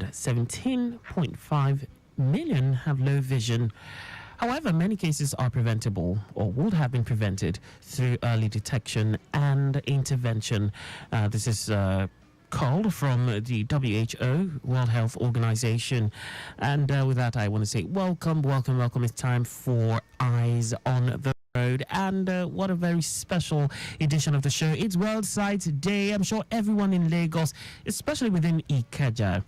and 17.5 million have low vision. However, many cases are preventable or would have been prevented through early detection and intervention. This is called from the WHO, World Health Organization. And with that, I want to say welcome. It's time for Eyes on the Road. And what a very special edition of the show. It's World Sight Day. I'm sure everyone in Lagos, especially within Ikeja,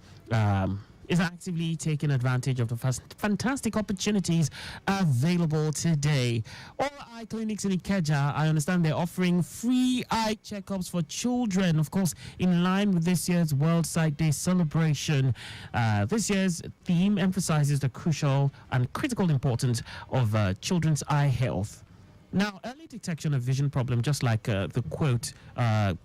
is actively taking advantage of the fantastic opportunities available today. All eye clinics in Ikeja, I understand they're offering free eye checkups for children, of course, in line with this year's World Sight Day celebration. This year's theme emphasizes the crucial and critical importance of children's eye health. Now, early detection of vision problem, just like the quote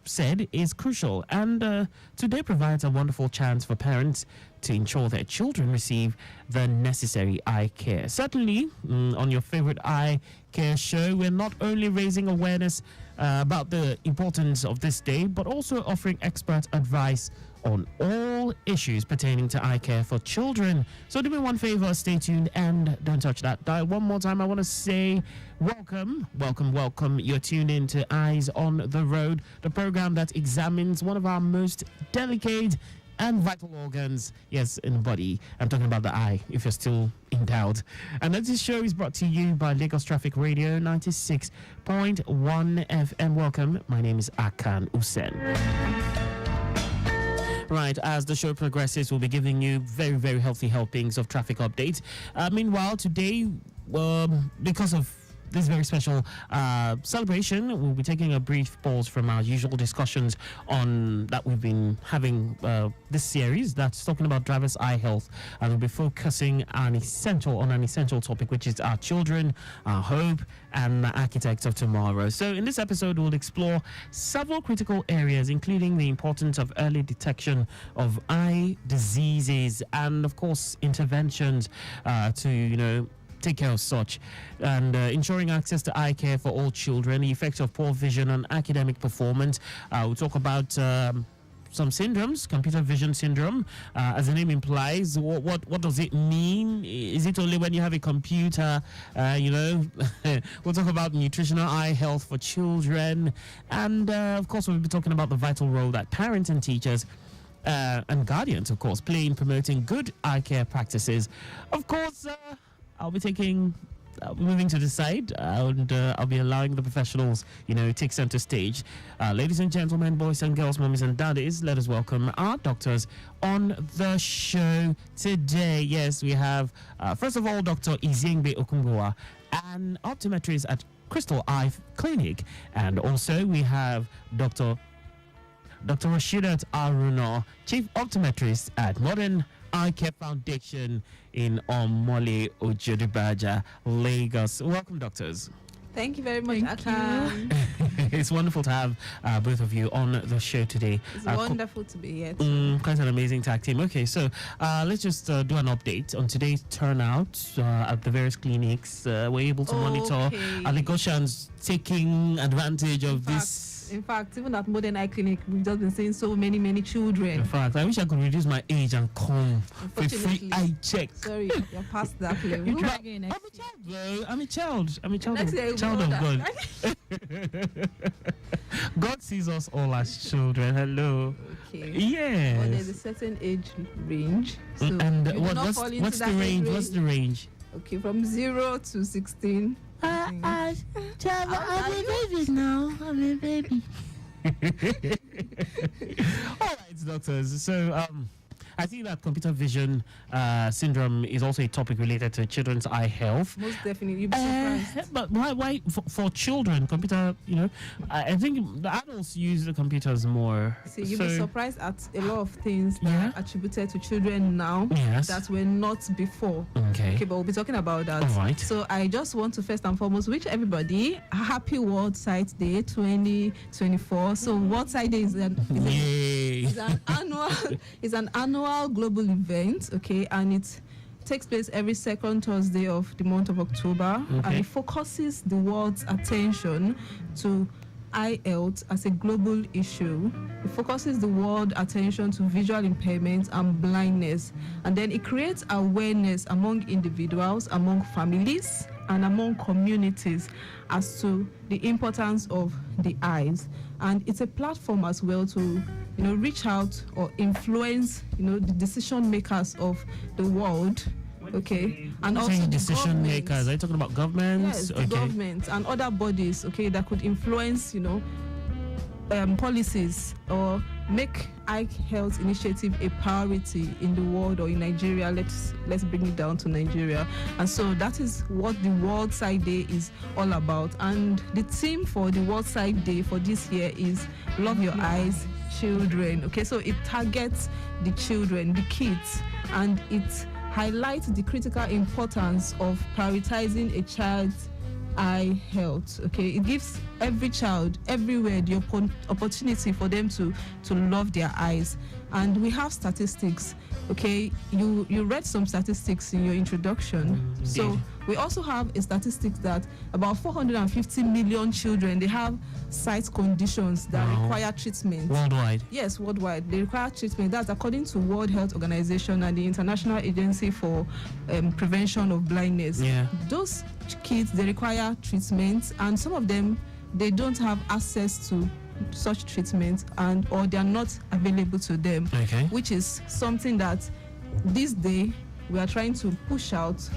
said, is crucial. And today provides a wonderful chance for parents to ensure their children receive the necessary eye care. Certainly, on your favorite eye care show, we're not only raising awareness about the importance of this day, but also offering expert advice on all issues pertaining to eye care for children. So do me one favor, stay tuned and don't touch that dial. One more time, I want to say welcome. You're tuned in to Eyes on the Road, the program that examines one of our most delicate and vital organs, yes, in the body. I'm talking about the eye, if you're still in doubt. And this show is brought to you by Lagos Traffic Radio 96.1 FM. Welcome. My name is Akan Usen. Right, as the show progresses, we'll be giving you very, very healthy helpings of traffic updates. Meanwhile, today, because of this very special celebration, we'll be taking a brief pause from our usual discussions on that we've been having this series that's talking about driver's eye health, and we'll be focusing on an essential topic, which is our children, our hope, and the architects of tomorrow. So in this episode, we'll explore several critical areas, including the importance of early detection of eye diseases and, of course, interventions to take care of such, and ensuring access to eye care for all children, the effects of poor vision on academic performance. We'll talk about some syndromes, computer vision syndrome, as the name implies. What does it mean? Is it only when you have a computer? We'll talk about nutritional eye health for children, and of course we'll be talking about the vital role that parents and teachers and guardians, of course, play in promoting good eye care practices. Of course, I'll be moving to the side, and I'll be allowing the professionals, take center stage. Ladies and gentlemen, boys and girls, mommies and daddies, let us welcome our doctors on the show today. Yes, we have, first of all, Dr. IZIEGBE Okungbowa, an optometrist at Crystal Eye Clinic. And also we have Dr. Rashidat Aruna, Chief Optometrist at Modern Eye Care Foundation in Omole Ojodibaja, Lagos. Welcome, doctors. Thank you very much, Akan. It's wonderful to have both of you on the show today. It's wonderful to be here. Quite an amazing tag team. Okay, so let's just do an update on today's turnout at the various clinics. We're able to monitor Lagosians taking advantage of this. In fact, even at Modern Eye Clinic, we've just been seeing so many children. In fact, I wish I could reduce my age and come for a free eye check. Sorry, you're past that level. I'm a child, though. I'm a child of God. God sees us all as children. Hello. Okay. Yes. But there's a certain age range. So and what's the range? Okay, from 0 to 16. I'm a baby now. I'm a baby. All right, doctors. So, I think that computer vision syndrome is also a topic related to children's eye health. Most definitely, you'd be surprised. But why for children, computer, I think the adults use the computers more. See, you'd be surprised at a lot of things that are attributed to children now that were not before. Okay, but we'll be talking about that. All right. So I just want to first and foremost wish everybody a happy World Sight Day 2024. So World Sight Day is an annual global event, okay, and it takes place every second Thursday of the month of October, and it focuses the world's attention to eye health as a global issue. It focuses the world attention to visual impairment and blindness, and then it creates awareness among individuals, among families, and among communities as to the importance of the eyes. And it's a platform as well to reach out or influence the decision makers of the world. Okay, and also the decision makers. Are you talking about governments? Yes, the governments and other bodies. Okay, that could influence, policies or make eye health initiative a priority in the world or in Nigeria. Let's bring it down to Nigeria. And so that is what the World Sight Day is all about. And the theme for the World Sight Day for this year is Love Your Eyes, Children. Okay, so it targets the children, the kids, and it highlights the critical importance of prioritizing a child's eye health. Okay, it gives every child everywhere the opportunity for them to love their eyes. And we have statistics. Okay, you read some statistics in your introduction. So we also have a statistic that about 450 million children, they have sight conditions that require treatment. Worldwide? Yes, worldwide. They require treatment. That's according to World Health Organization and the International Agency for Prevention of Blindness. Yeah. Those kids, they require treatment, and some of them, they don't have access to such treatment, or they are not available to them. Okay. Which is something that this day we are trying to push out,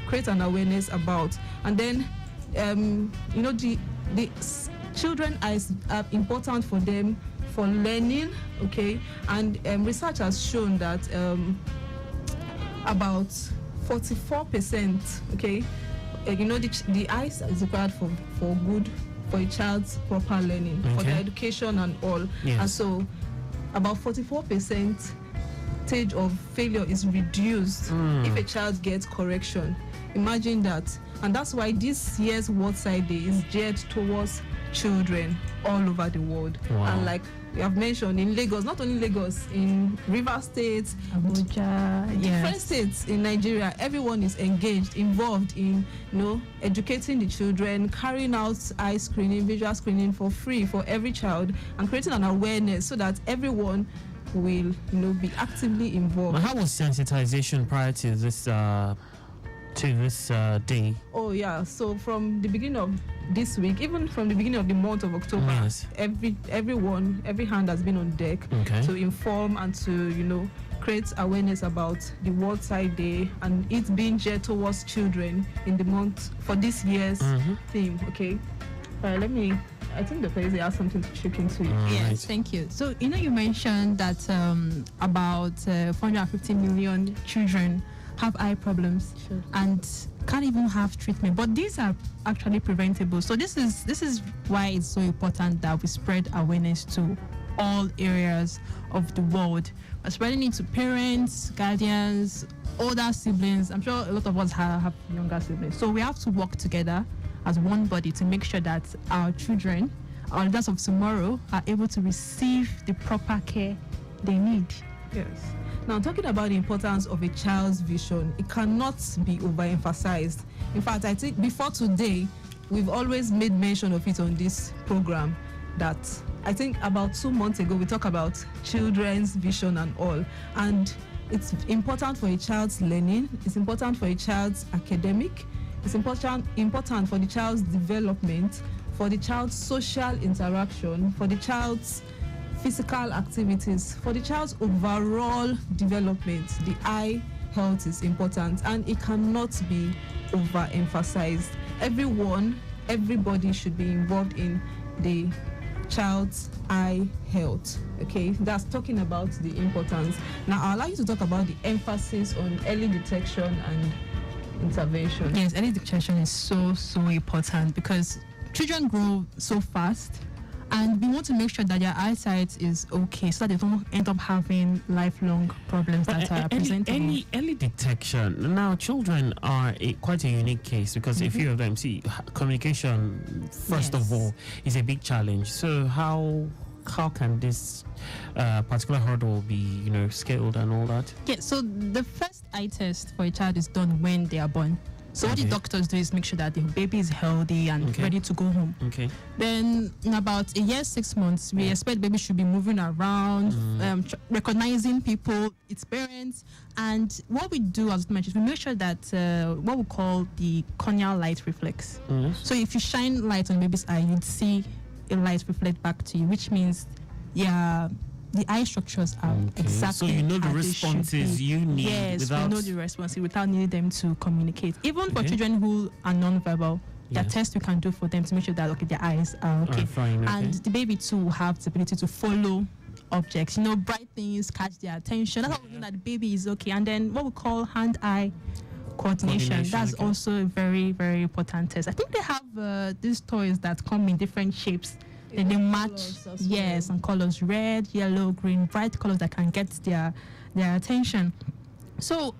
create an awareness about. And then the children eyes are important for them for learning. Okay, and research has shown that about 44%, okay, the eyes is required for a child's proper learning, for their education and all. Yes. And so about 44% stage of failure is reduced if a child gets correction. Imagine that. And that's why this year's World Sight Day is geared towards children all over the world. Wow. And like we have mentioned, in Lagos, not only Lagos, in River State, Abuja, different states in Nigeria, everyone is engaged, involved in educating the children, carrying out eye screening, visual screening for free for every child, and creating an awareness so that everyone will be actively involved. How was sensitization prior to this day? Oh yeah, so from the beginning of this week, even from the beginning of the month of October, Yes. every hand has been on deck to inform and to create awareness about the World Sight Day and it being geared towards children in the month for this year's theme. Okay, I think the president has something to chip into. Yes, thank you. So, you mentioned that about 450 million children have eye problems and can't even have treatment, but these are actually preventable. So this is why it's so important that we spread awareness to all areas of the world. We're spreading it to parents, guardians, older siblings. I'm sure a lot of us have younger siblings. So we have to work together as one body to make sure that our children, our leaders of tomorrow, are able to receive the proper care they need. Yes. Now, talking about the importance of a child's vision, it cannot be overemphasized. In fact, I think before today, we've always made mention of it on this program that I think about 2 months ago, we talked about children's vision and all. And it's important for a child's learning. It's important for a child's academic. It's important for the child's development, for the child's social interaction, for the child's physical activities, for the child's overall development. The eye health is important and it cannot be overemphasized. Everybody should be involved in the child's eye health. Okay, that's talking about the importance. Now I'd like you to talk about the emphasis on early detection and intervention. Yes, early detection is so important because children grow so fast. And we want to make sure that their eyesight is okay so that they don't end up having lifelong problems that are presentable. Early detection. Now, children are quite a unique case because a few of them, communication, first of all, is a big challenge. So how can this particular hurdle be, scaled and all that? Yeah, so the first eye test for a child is done when they are born. So what the doctors do is make sure that the baby is healthy and ready to go home. Okay. Then in about a year, 6 months, we expect baby should be moving around, recognizing people, its parents. And what we do as mentioned, we make sure that what we call the corneal light reflex. So if you shine light on baby's eye, you'd see a light reflect back to you, which means the eye structures are exactly. So you know the how responses you need. Yes, we know the responses without needing them to communicate. Even for children who are non-verbal, there are tests we can do for them to make sure that their eyes are okay. Fine, and the baby too will have the ability to follow objects. Bright things catch their attention. That's how we know that the baby is okay. And then what we call hand-eye coordination. That's also a very, very important test. I think they have these toys that come in different shapes. Then they match, and colors, red, yellow, green, bright colors that can get their attention. So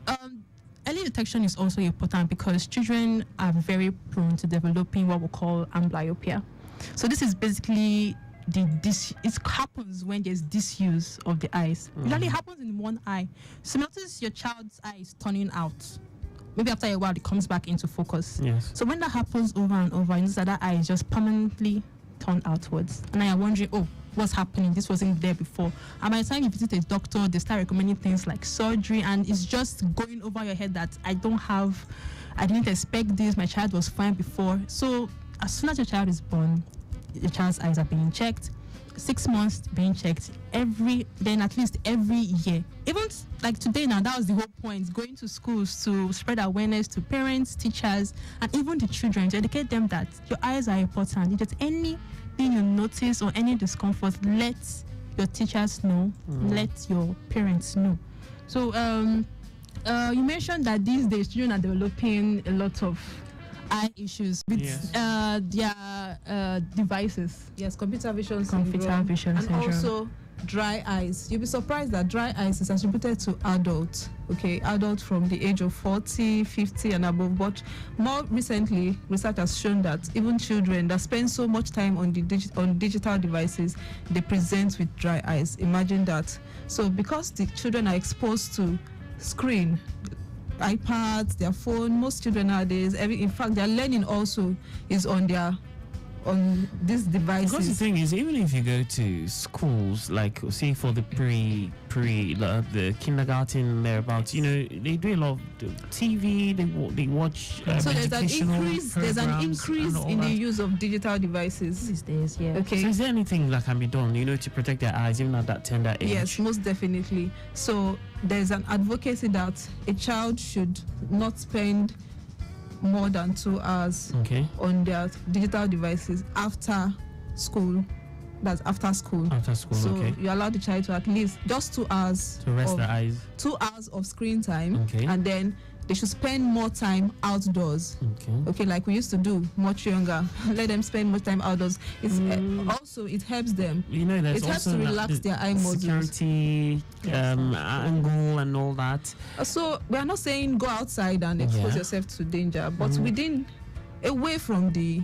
early detection is also important because children are very prone to developing what we call amblyopia. So this is basically it happens when there's disuse of the eyes. It usually happens in one eye. So notice your child's eye is turning out. Maybe after a while it comes back into focus. Yes. So when that happens over and over, you notice that eye is just permanently turned outwards. And I am wondering, what's happening? This wasn't there before. And by the time you visit a doctor, they start recommending things like surgery, and it's just going over your head that I didn't expect this, my child was fine before. So as soon as your child is born, your child's eyes are being checked. 6 months being checked at least every year. Even like today now, that was the whole point, going to schools to spread awareness to parents, teachers, and even the children, to educate them that your eyes are important. If there's anything you notice or any discomfort, let your teachers know, let your parents know. So you mentioned that these days children are developing a lot of eye issues with their devices. Yes, computer vision syndrome. And also dry eyes. You'll be surprised that dry eyes is attributed to adults. Adults from the age of 40, 50 and above. But more recently, research has shown that even children that spend so much time on digital devices, they present with dry eyes. Imagine that. So because the children are exposed to screen, iPads, their phone, most children nowadays, in fact, their learning also is on these devices. Because the thing is, even if you go to schools, like say for the the kindergarten thereabouts, they do a lot of TV. They watch. So there's an increase in the use of digital devices these days. Yeah. Okay. So is there anything that can be done, to protect their eyes, even at that tender age? Yes, most definitely. So there's an advocacy that a child should not spend more than 2 hours on their digital devices after school. That's after school. So you allow the child to at least just 2 hours to rest their eyes. 2 hours of screen time, and then they should spend more time outdoors. Like we used to do much younger. Let them spend more time outdoors. It's also it helps them. It helps to relax their eye muscles. Security angle and all that. So we are not saying go outside and expose yourself to danger, but away from the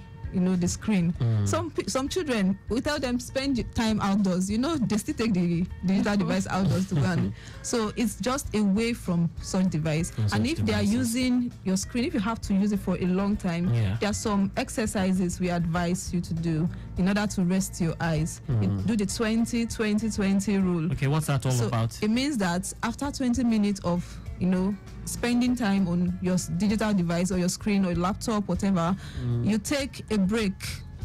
the screen. Some children, we tell them spend time outdoors. They still take the digital device outdoors to go and. So it's just away from such device. And if they are using your screen, if you have to use it for a long time, there are some exercises we advise you to do in order to rest your eyes. You do the 20-20-20 rule. Okay, what's that all about? It means that after 20 minutes of spending time on your digital device or your screen or your laptop, whatever, you take a break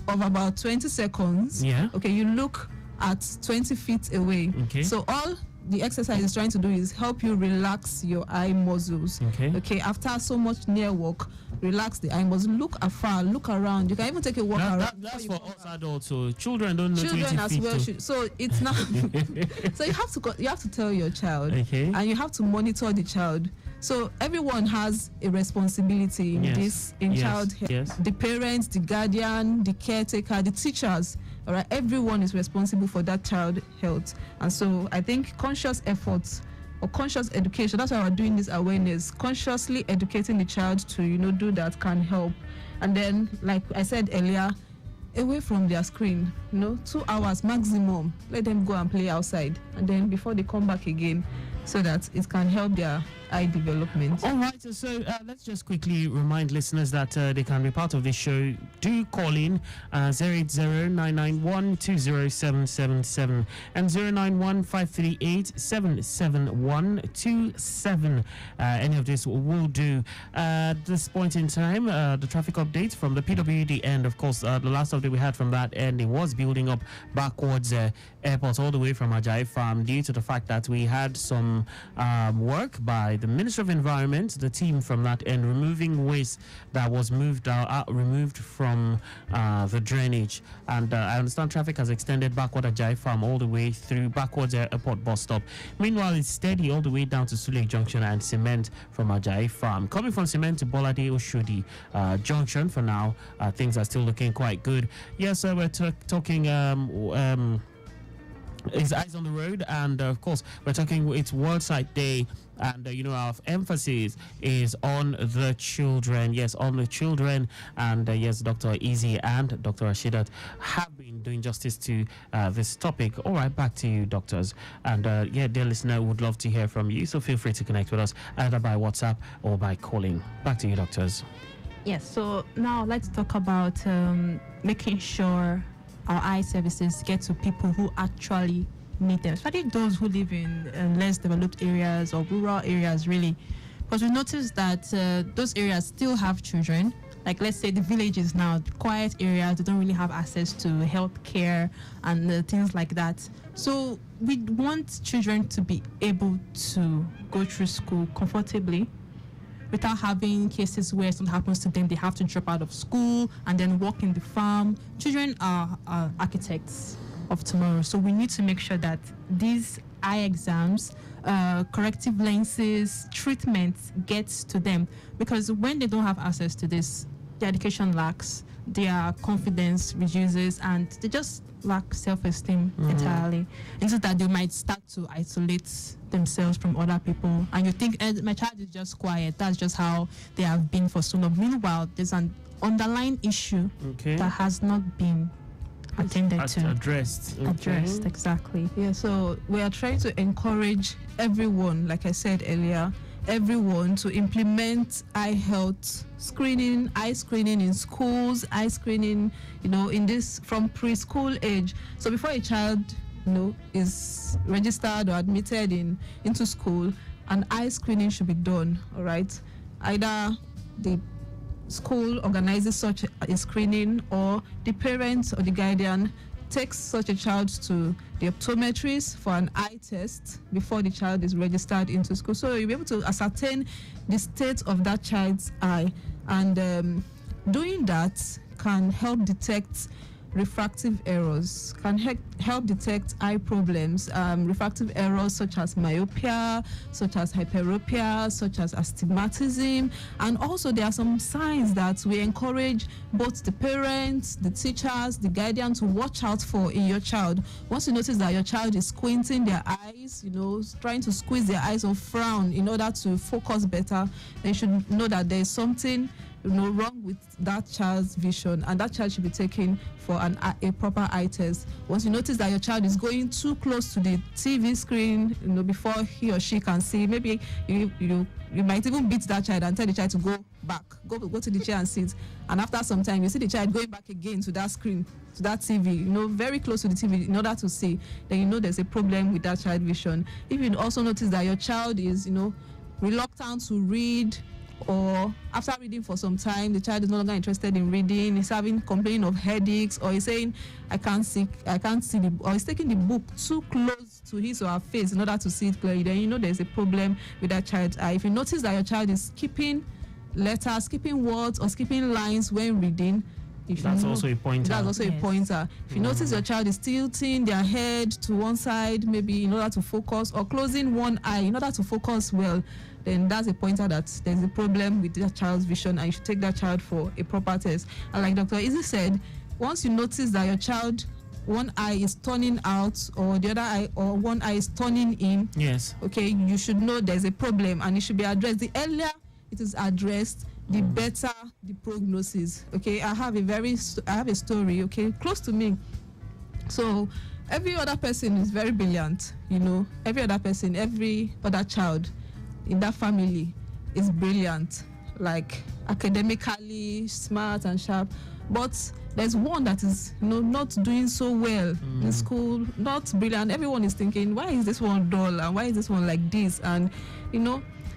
of about 20 seconds. You look at 20 feet away. So all the exercise is trying to do is help you relax your eye muscles. After so much near work, relax the eye muscles. Look afar, look around. You can even take a walk around. That's for us adults. So children don't know. Children as well should. So it's not. So you have to tell your child, and you have to monitor the child. So everyone has a responsibility in child health. The parents, the guardian, the caretaker, the teachers. All right, everyone is responsible for that child health. And so I think conscious efforts or conscious education, that's why we're doing this awareness, consciously educating the child to do that can help. And then, like I said earlier, away from their screen, 2 hours maximum, let them go and play outside, and then before they come back again, so that it can help their eye development. All right, so let's just quickly remind listeners that they can be part of this show. Do call in 080-991-20777 and 091-538-77127. Any of this will do. At this point in time, the traffic update from the PWD end, of course, the last update we had from that end, it was building up backwards airports all the way from Ajayi Farm due to the fact that we had some work by the Ministry of Environment, the team from that end, removing waste that was removed from the drainage. And I understand traffic has extended backward Ajayi Farm all the way through backwards airport bus stop. Meanwhile, it's steady all the way down to Sule Junction and Cement from Ajayi Farm. Coming from Cement to Bolade Oshodi Junction for now, things are still looking quite good. Yes, we're talking is Eyes on the Road, and of course we're talking it's World Sight Day, and our emphasis is on the children. Yes, on the children. And yes, Dr. Izzy and Dr. Rashidat have been doing justice to this topic. All right, back to you, doctors. And yeah, dear listener, would love to hear from you, so feel free to connect with us either by WhatsApp or by calling. Back to you, doctors. Yes, so now let's talk about making sure our eye services get to people who actually need them, especially those who live in less developed areas or rural areas, really. Because we noticed that those areas still have children. Like, let's say the villages now, quiet areas, they don't really have access to health care and things like that. So we want children to be able to go through school comfortably, without having cases where something happens to them, they have to drop out of school and then work in the farm. Children are architects of tomorrow, so we need to make sure that these eye exams, corrective lenses, treatments gets to them, because when they don't have access to this, their education lacks, their confidence reduces, and they just lack self-esteem entirely. And so that they might start to isolate themselves from other people, and you think, my child is just quiet, that's just how they have been for so long. Meanwhile, there's an underlying issue that has not been attended to, addressed. Addressed, exactly. Yeah, so we are trying to encourage everyone, like I said earlier, everyone to implement eye health screening, eye screening in schools, eye screening, in this from preschool age. So before a child, is registered or admitted into school, an eye screening should be done. All right, either the school organizes such a screening, or the parents or the guardian takes such a child to the optometrist for an eye test before the child is registered into school. So you'll be able to ascertain the state of that child's eye, and doing that can help detect refractive errors, can help detect eye problems, refractive errors such as myopia, such as hyperopia, such as astigmatism. And also there are some signs that we encourage both the parents, the teachers, the guardian to watch out for in your child. Once you notice that your child is squinting their eyes, trying to squeeze their eyes or frown in order to focus better, then you should know that there is something wrong with that child's vision, and that child should be taken for a proper eye test. Once you notice that your child is going too close to the TV screen, before he or she can see, maybe you might even beat that child and tell the child to go back, go to the chair and sit. And after some time, you see the child going back again to that screen, to that TV, very close to the TV in order to see. Then there's a problem with that child vision. If you also notice that your child is, reluctant to read, or after reading for some time, the child is no longer interested in reading, he's complaining of headaches, or he's saying, I can't see or he's taking the book too close to his or her face in order to see it clearly, then there's a problem with that child's eye. If you notice that your child is skipping letters, skipping words, or skipping lines when reading, that's also a pointer. If you notice your child is tilting their head to one side, maybe in order to focus, or closing one eye in order to focus well, then that's a pointer that there's a problem with that child's vision, and you should take that child for a proper test. And like Dr. Izzy said, once you notice that your child, one eye is turning out, or the other eye, or one eye is turning in, yes, you should know there's a problem, and it should be addressed. The earlier it is addressed, the better the prognosis. I have a story, close to me. So every other person is very brilliant, every other person, every other child in that family is brilliant, like academically smart and sharp, but there's one that is not doing so well in school, not brilliant. Everyone is thinking, why is this one dull and why is this one like this? And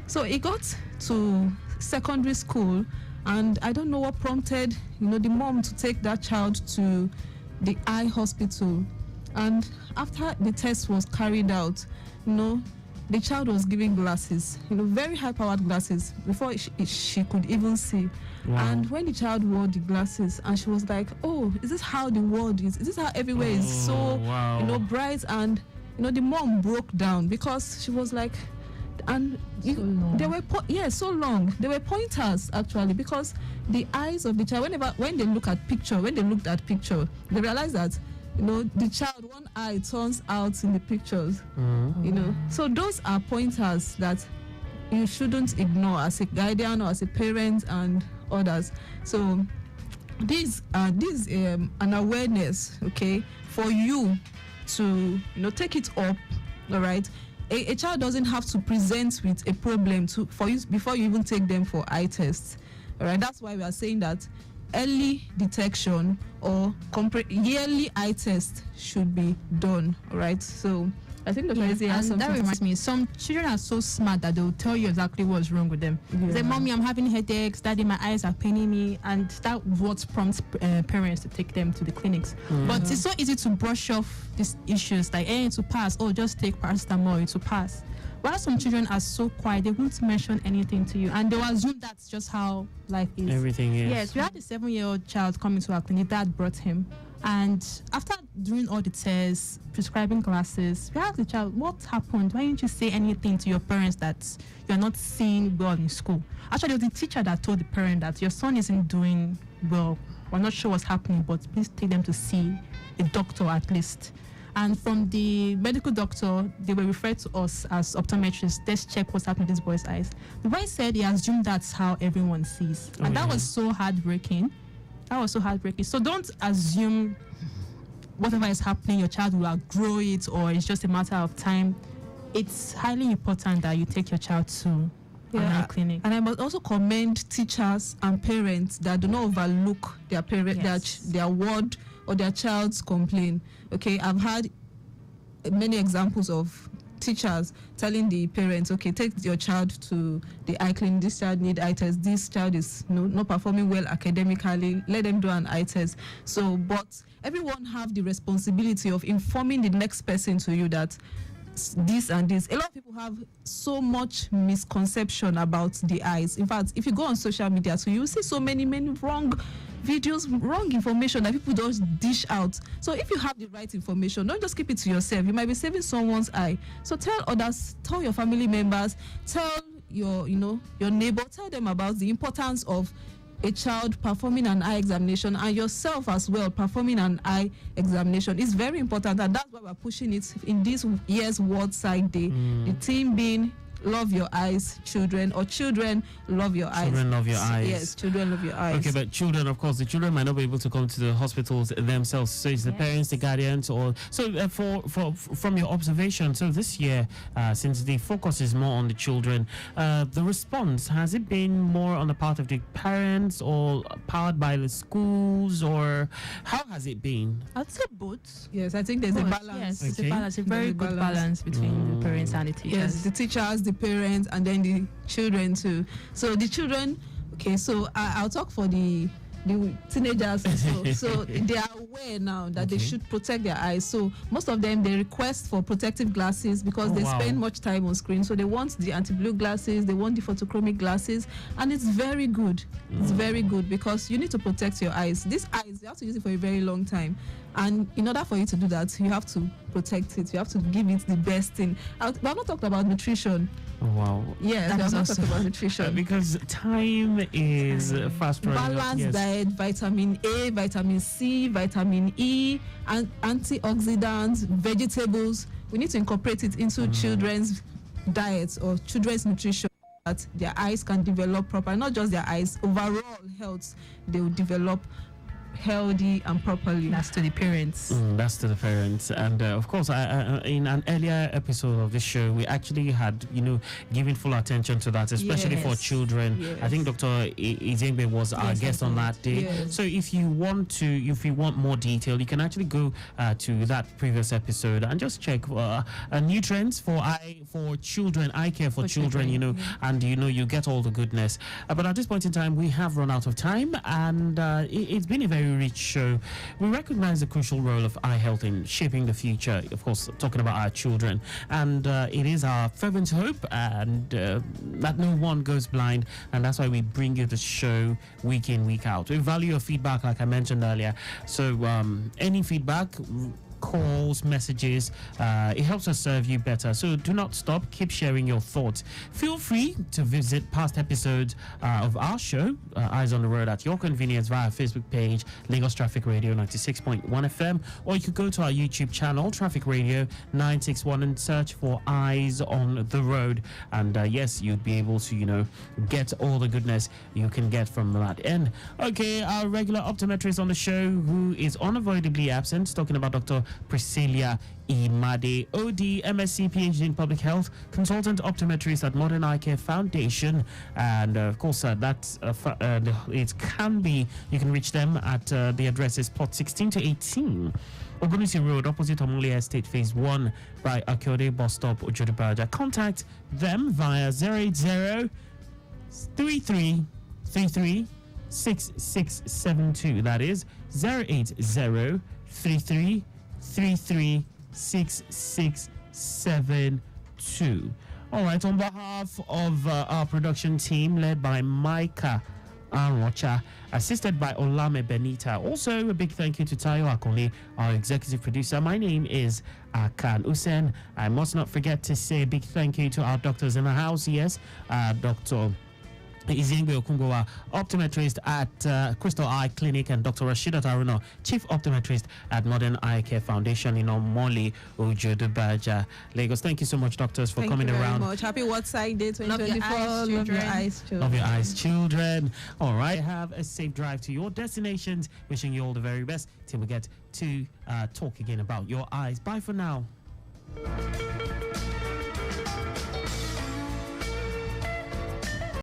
so it got to secondary school, and I don't know what prompted the mom to take that child to the eye hospital. And after the test was carried out, the child was given glasses, very high-powered glasses, before she could even see. Wow. And when the child wore the glasses, and she was like, "Oh, is this how the world is? Is this how everywhere is so, wow. bright?" And the mom broke down, because she was like, and they were so long. They were pointers actually, because the eyes of the child, when they looked at picture, they realized that the child, one eye turns out in the pictures. So those are pointers that you shouldn't ignore as a guardian or as a parent and others. So this an awareness, okay, for you to take it up. All right, a child doesn't have to present with a problem for you before you even take them for eye tests. All right, that's why we are saying that early detection or yearly eye test should be done. All right, so I think Dr. Eze has something. That reminds me, some children are so smart that they'll tell you exactly what's wrong with them. They say, "Mommy, I'm having headaches. Daddy, my eyes are paining me," and that what prompts parents to take them to the clinics. But it's so easy to brush off these issues, like, to pass. Oh, just take paracetamol to pass. While some children are so quiet, they won't mention anything to you, and they'll assume that's just how life is. Everything is. Yes, we had a 7-year-old child coming to our clinic. Dad brought him, and after doing all the tests, prescribing glasses, we asked the child, "What happened? Why didn't you say anything to your parents that you're not seeing well in school?" Actually, it was the teacher that told the parent that your son isn't doing well. We're not sure what's happening, but please take them to see a doctor at least. And from the medical doctor, they were referred to us as optometrists. Let's check what's happening with this boy's eyes. The boy said he assumed that's how everyone sees. And that was so heartbreaking. So don't assume whatever is happening, your child will outgrow it, or it's just a matter of time. It's highly important that you take your child to an eye clinic. And I must also commend teachers and parents that do not overlook their their word or their child's complaint. Okay, I've had many examples of teachers telling the parents, "Okay, take your child to the eye clinic. This child need eye test. This child is not performing well academically. Let them do an eye test." So, but everyone have the responsibility of informing the next person to you that this and this. A lot of people have so much misconception about the eyes. In fact, if you go on social media, so you see so many wrong videos, wrong information that people just dish out. So if you have the right information, don't just keep it to yourself. You might be saving someone's eye. So tell others, tell your family members, tell your neighbor, tell them about the importance of a child performing an eye examination, and yourself as well performing an eye examination. It's very important, and that's why we're pushing it in this year's World Sight Day. The theme being love your eyes, children, or children love your eyes. Children love your eyes. Yes, children love your eyes. Okay, but children, of course, the children might not be able to come to the hospitals themselves. So it's the parents, the guardians, or so. From your observation, so this year, since the focus is more on the children, the response, has it been more on the part of the parents or powered by the schools, or how has it been? I'd say both. Yes, I think there's a balance. Yes, it's a balance, a very good balance between the parents and the teachers. Yes, the teachers, the parents, and then the children too. So the children, okay, so I'll talk for the teenagers. So they are aware now that they should protect their eyes. So most of them, they request for protective glasses because they spend much time on screen. So they want the anti-blue glasses, they want the photochromic glasses, and it's very good. It's very good because you need to protect your eyes. These eyes, you have to use it for a very long time. And in order for you to do that, you have to protect it. You have to give it the best thing. We have not talked about nutrition. Oh, wow. Yes, we have not talked about nutrition. Because time is fast running. Balanced diet, vitamin A, vitamin C, vitamin E, and antioxidants, vegetables. We need to incorporate it into children's diets or children's nutrition, that their eyes can develop proper. Not just their eyes, overall health, they will develop healthy and properly. That's to the parents. That's to the parents. And of course, in an earlier episode of this show, we actually had, given full attention to that, especially for children. Yes. I think Dr. IZIEGBE was our guest on that day. Yes. So if you want more detail, you can actually go to that previous episode and just check nutrients for children, eye care for children, and you get all the goodness. But at this point in time, we have run out of time, and it's been a very rich show. We recognize the crucial role of eye health in shaping the future, of course, talking about our children, and it is our fervent hope and that no one goes blind, and that's why we bring you the show week in, week out. We value your feedback, like I mentioned earlier, so any feedback, calls, messages, it helps us serve you better. So do not stop, keep sharing your thoughts. Feel free to visit past episodes of our show, Eyes on the Road, at your convenience via Facebook page, Lagos Traffic Radio 96.1 FM, or you could go to our YouTube channel, Traffic Radio 961, and search for Eyes on the Road. And yes, you'd be able to, get all the goodness you can get from that end. Okay, our regular optometrist on the show, who is unavoidably absent, talking about Dr. Priscilla Imade, OD, MSc, PhD in Public Health, consultant optometrist at Modern Eye Care Foundation, and of course it can be, you can reach them at the addresses plot 16 to 18 Ogunisi Road, opposite Omole Estate, Phase 1, by Akiode Bus Stop, Ojodubaja. Contact them via 080 33 33 6672. That is 080 33 336672. All right, on behalf of our production team led by Micah Arocha, assisted by Olame Benita. Also, a big thank you to Tayo Akole, our executive producer. My name is Akan Usen. I must not forget to say a big thank you to our doctors in the house. Yes, Dr. IZIEGBE Okungbowa, optometrist at Crystal Eye Clinic, and Dr. Rashidat ARUNA, chief optometrist at Modern Eye Care Foundation in Omole, Ojodubaja, Lagos. Thank you so much, doctors, for coming around. Thank you very much. Happy What Side Day 2024. Love your eyes, children. Love your eyes, children. All right, have a safe drive to your destinations. Wishing you all the very best till we get to talk again about your eyes. Bye for now.